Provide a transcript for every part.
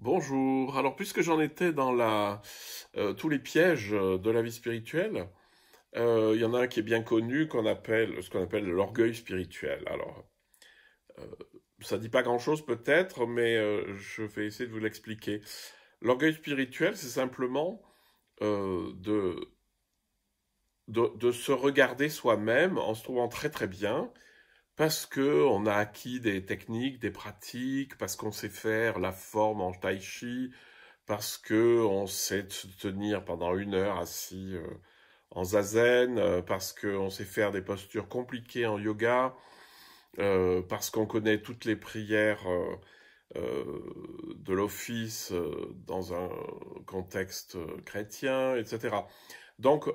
Bonjour. Alors, puisque j'en étais dans tous les pièges de la vie spirituelle, il y en a un qui est bien connu, ce qu'on appelle l'orgueil spirituel. Alors, euh, ça dit pas grand-chose peut-être, mais je vais essayer de vous l'expliquer. L'orgueil spirituel, c'est simplement de se regarder soi-même en se trouvant très très bien, parce que on a acquis des techniques, des pratiques, parce qu'on sait faire la forme en tai chi, parce que on sait se tenir pendant 1 heure assis en zazen, parce qu'on sait faire des postures compliquées en yoga, parce qu'on connaît toutes les prières de l'office dans un contexte chrétien, etc. Donc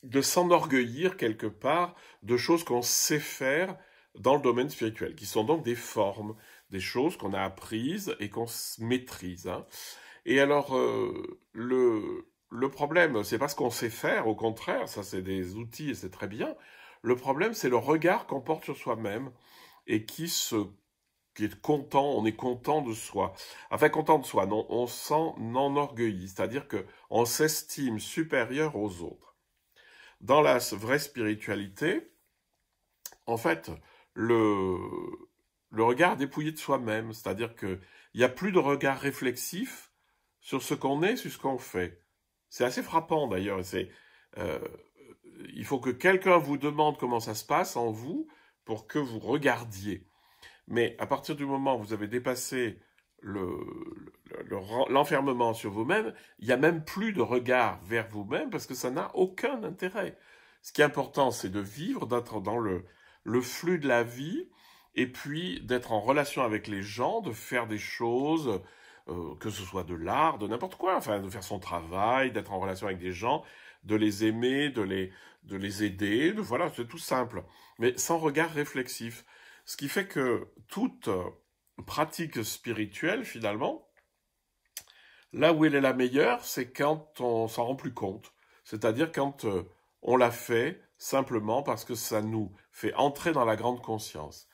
de s'enorgueillir quelque part de choses qu'on sait faire dans le domaine spirituel, qui sont donc des formes, des choses qu'on a apprises et qu'on maîtrise, hein. Et alors, le problème, c'est pas ce qu'on sait faire, au contraire, ça c'est des outils et c'est très bien. Le problème, c'est le regard qu'on porte sur soi-même et qui est content, on est content de soi. Enfin, content de soi, non, on s'en enorgueillit, c'est-à-dire que on s'estime supérieur aux autres. Dans la vraie spiritualité, en fait, le, le regard dépouillé de soi-même, c'est-à-dire qu'il n'y a plus de regard réflexif sur ce qu'on est, sur ce qu'on fait. C'est assez frappant d'ailleurs. Euh, il faut que quelqu'un vous demande comment ça se passe en vous pour que vous regardiez. Mais à partir du moment où vous avez dépassé le, l'enfermement sur vous-même, il n'y a même plus de regard vers vous-même parce que ça n'a aucun intérêt. Ce qui est important, c'est de vivre, d'être dans le flux de la vie et puis d'être en relation avec les gens, de faire des choses, que ce soit de l'art, de n'importe quoi, enfin de faire son travail, d'être en relation avec des gens, de les aimer, de les aider, voilà, c'est tout simple, mais sans regard réflexif. Ce qui fait que toute pratique spirituelle, finalement, là où elle est la meilleure, c'est quand on s'en rend plus compte. C'est-à-dire quand on la fait simplement parce que ça nous fait entrer dans la grande conscience.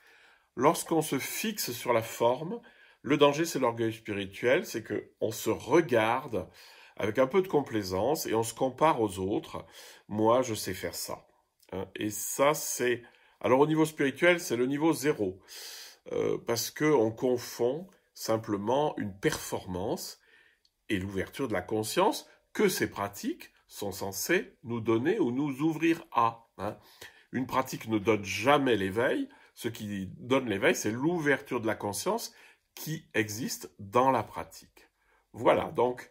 Lorsqu'on se fixe sur la forme, le danger, c'est l'orgueil spirituel, c'est que on se regarde avec un peu de complaisance et on se compare aux autres. Moi, je sais faire ça, hein. Et ça, c'est... Alors au niveau spirituel, c'est le niveau zéro, parce que on confond simplement une performance et l'ouverture de la conscience que ces pratiques sont censées nous donner ou nous ouvrir à, hein. Une pratique ne donne jamais l'éveil. Ce qui donne l'éveil, c'est l'ouverture de la conscience qui existe dans la pratique. Voilà, donc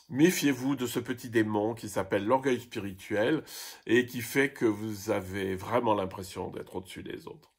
méfiez-vous de ce petit démon qui s'appelle l'orgueil spirituel et qui fait que vous avez vraiment l'impression d'être au-dessus des autres.